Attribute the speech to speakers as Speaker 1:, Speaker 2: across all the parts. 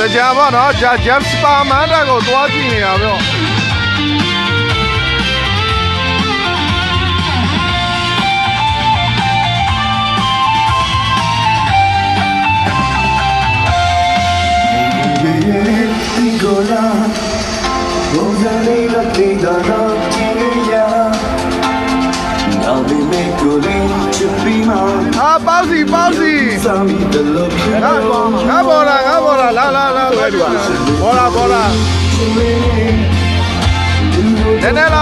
Speaker 1: တကြပါတော့ဂျက်စပါမန်တာကိုသွားကြည့်နေရပြော包子包子，俺包了，来，包了，奶奶了，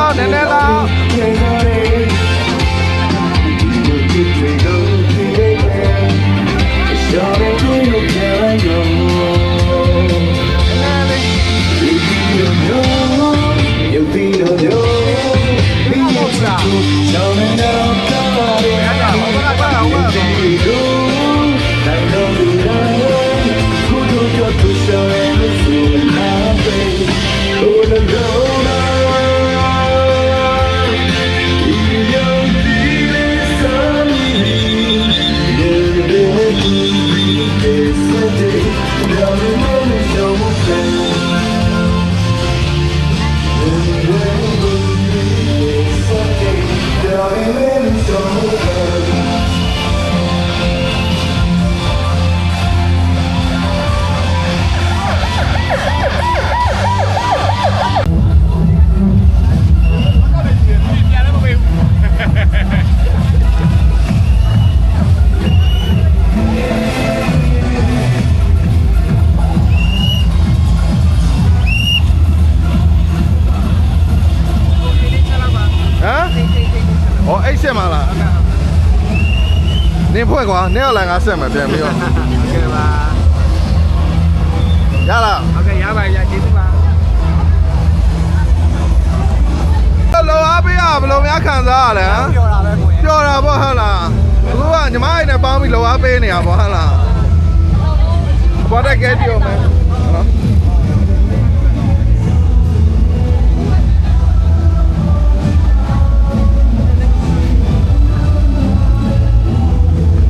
Speaker 1: 你不会光，你要来俺什么边没有？
Speaker 2: OK 吧。
Speaker 1: ရလား
Speaker 2: OK ရပါရကျေးဇူးပါ
Speaker 1: လောအားပေးရဘယ်လိုများခံစားရလဲဟမ်
Speaker 2: ပြောတာပဲကိုရင်
Speaker 1: ပြောတာပေါ့ဟုတ်လားအခုကညီမအိမ်နဲ့ပေါင်းပြီးလောအားပေးနေရပေါ့ဟုတ်လားဘောတက်ကဲပြောမယ်နော်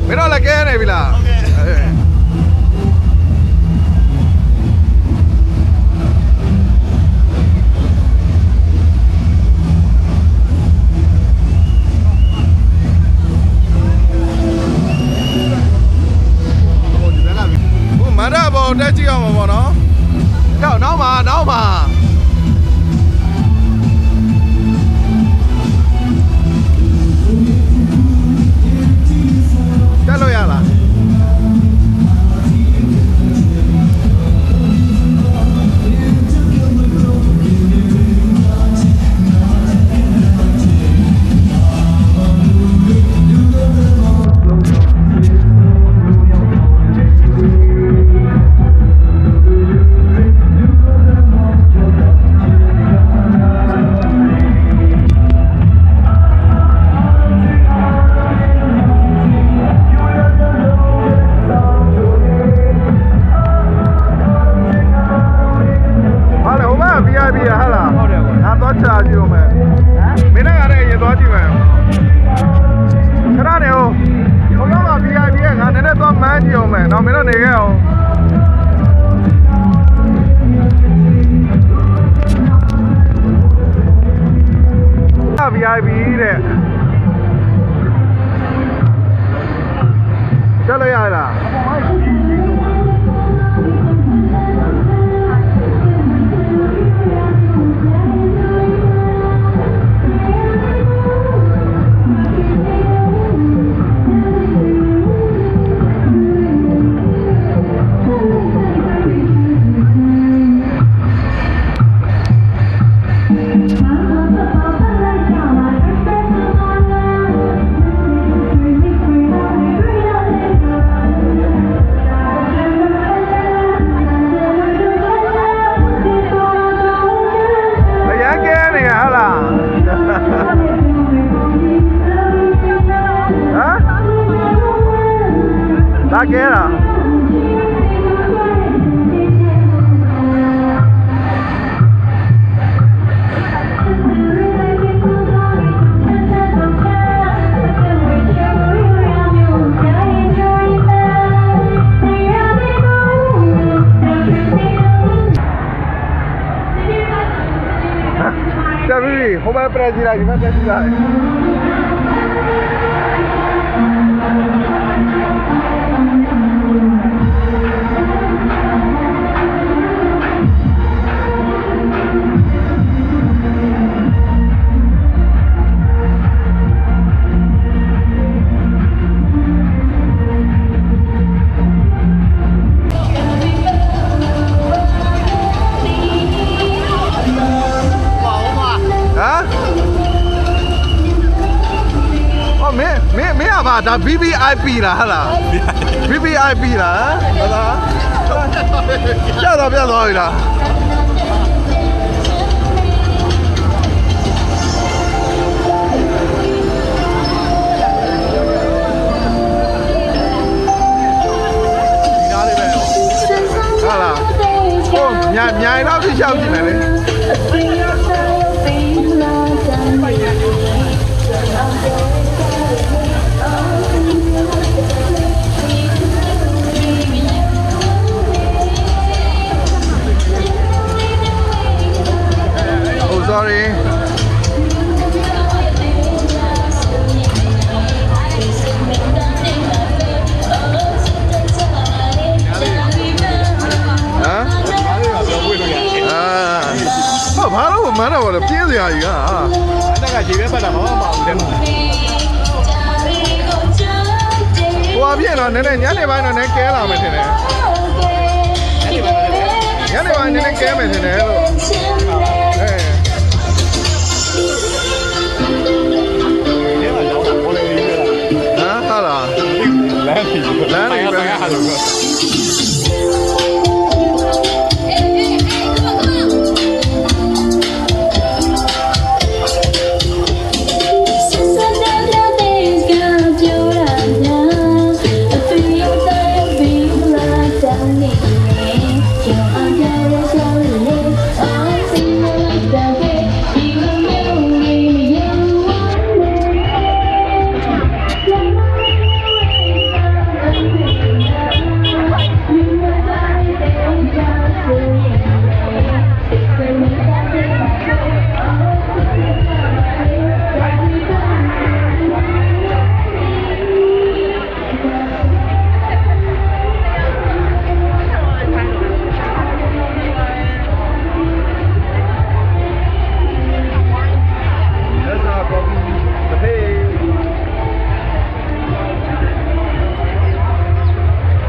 Speaker 1: မင်းတို့လည်းကဲနေပြီလားဟုတ်ကဲ့မန္တဘောတက်ကြည့်အောင်ပါဗောနော်ကြောက်နောက်မှာတက်လို့ရလားနော်မင်းတို့နေခဲ့အောင်VIP တဲ့တက်လို့ရလားလာကဲတာ ဘက်ပရက်စီလိုက်ဒီဘက်ပရက်စီလိုက်ဒါ VVIP လားဟလား VVIP လားဟုတ်လားပြတ်သွားပြီလားဒါလေးပဲဟုတ်လားဟိုမြိုင်တော့ပြရှောက်ကြည့်မယ်လေSorry.ဘာလို့မနာဘောလဲပြင်းစရာကြီးကအဲ့ဒါကခြေပဲပတ်တာမဟုတ်ပါဘူးတဲ့ဟိုအပြည့်တော့နည်းနည်းညနေပိုင်းတော့နည်းကဲလာမယ်ထင်တယ်ညနေပိုင်းနည်းနည်းကဲမယ်ထင်တယ်လို့လမ်းနေပဲဟာလို့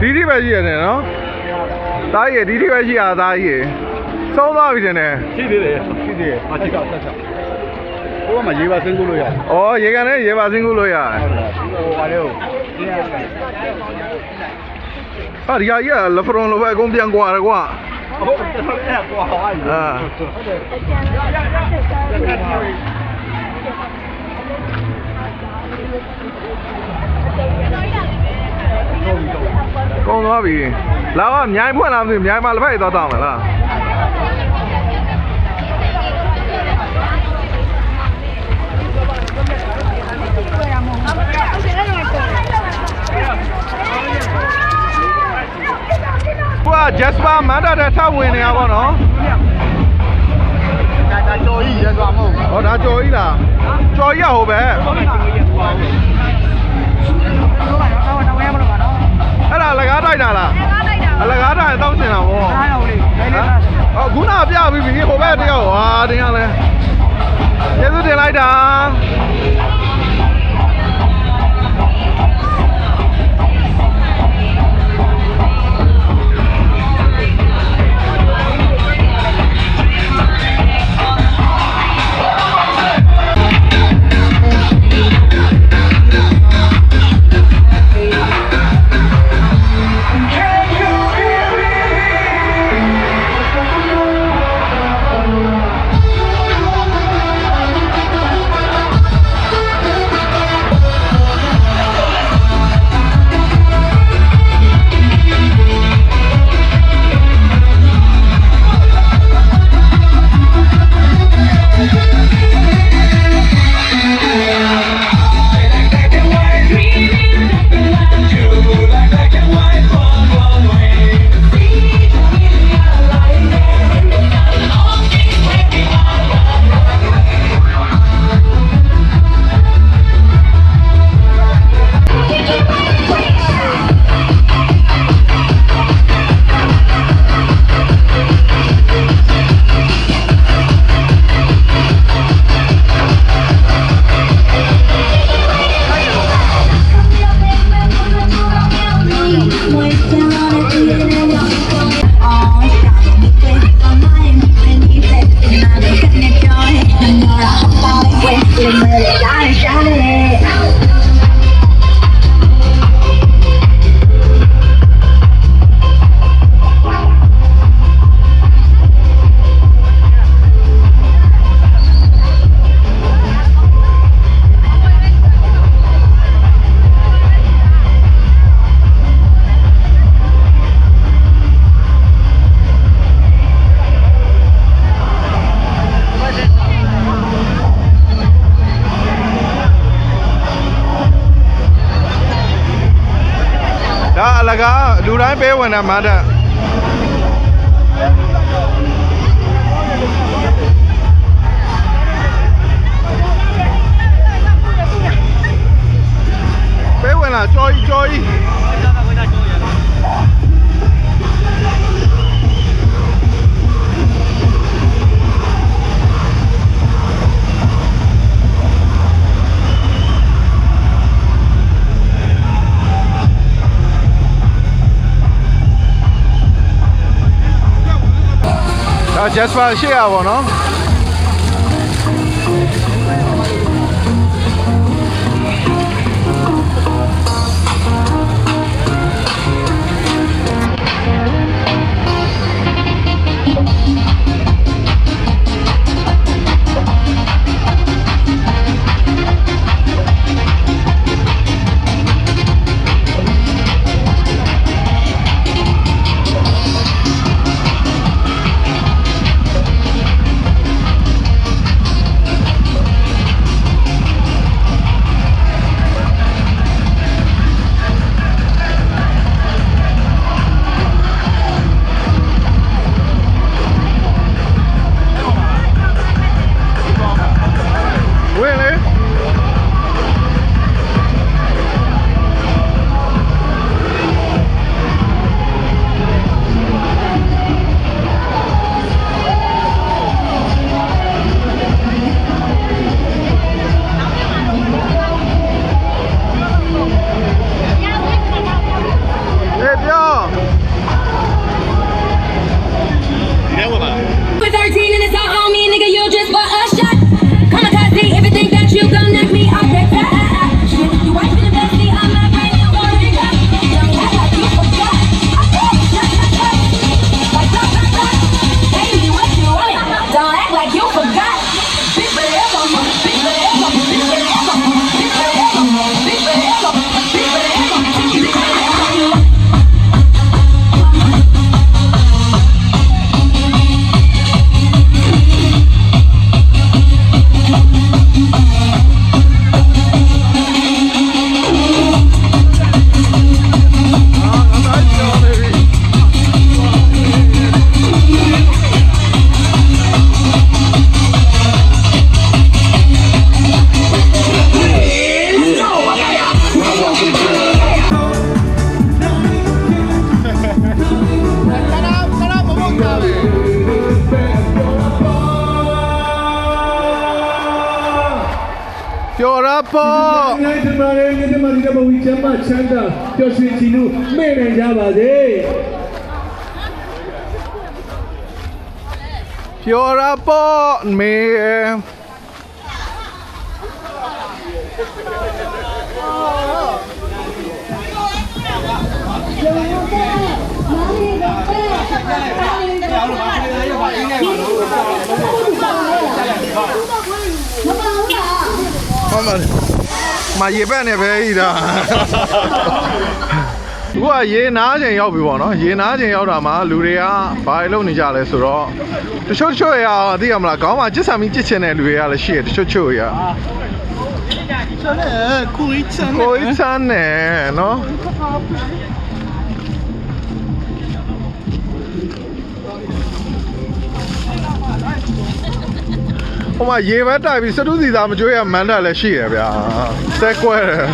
Speaker 1: ဒီပဲရှိရတယ်နော်သားကြီးဒီပဲရှိရသားကြီးသုံးသွားပြီတင်တယ်ရှိသေးတယ်အချစ်ကဆက်ချက်ဟိုကမှရေပါစင်းကူလို့ရတယ်ဩရေကန်နဲ့ရေပါစင်းကူလို့ရတယ်ဟိုပါလေဟိုဟာဒီကြီးကလဖရွန်လိုပဲအကုန်ပြန်ကွာရကွာဟုတ်တယ်တော်လေးကွာဟာကောင်းသွားပြီလာကမြိုင်ဖွင့်လာမသိမြိုင်မှာလက်ဖက်သွားတောင်းမလားကွာဂျက်စပါမန္တာတဲ့ထပ်ဝင်နေရပါတော့ဒါကြော်ကြီးရဲသွားမဟုတ်ဟောဒါကြော်ကြီးလားကြော်ကြီးဟိုပဲအဲ့ဒါလကားတိုက်တာလားလကားတိုက်တောက်စင်တာဗောခုနပြပြီးပြီဟိုဘက်တယောက်ဟာတင်ရလဲကျေးဇူးတင်လိုက်တာ ဒါအလကားလူတိုင်းပေးဝင်တာမတ်တက်ပေးဝင်လာကြော်ကြီးကြော်ကြီးဂျက်စပါရှေ့ရပါတော့ကျော်ရပေါ့
Speaker 3: ငါဒီမှာလည်းဒီမှာဒီဘဝချမ်းမချမ်းသာပျော်ရွှင်ကြည်နူးမဲ့နိုင်ကြပါစေ
Speaker 1: ကျော်ရပေါ့မေမရေပက်နေပဲဤတာအခုကရေနားချိန်ရောက်ပြီပေါ့နော်ရေနားချိန်ရောက်တာမှာလူတွေကဘာတွေလုပ်နေကြလဲဆိုတော့တချို့ရသိရမလားခေါင်းမှာကြစ်ဆံပြီးကြစ်ချင်တဲ့လူတွေကလည်းရှိတယ်တချို့ရကိုကြီးချမ်းနေနော်ဟိုမှာရေဘက်တိုက်ပြီးစတုစီသားမကြွေးရမန်းတက်လည်းရှိရဗျာစက်ကွဲတယ်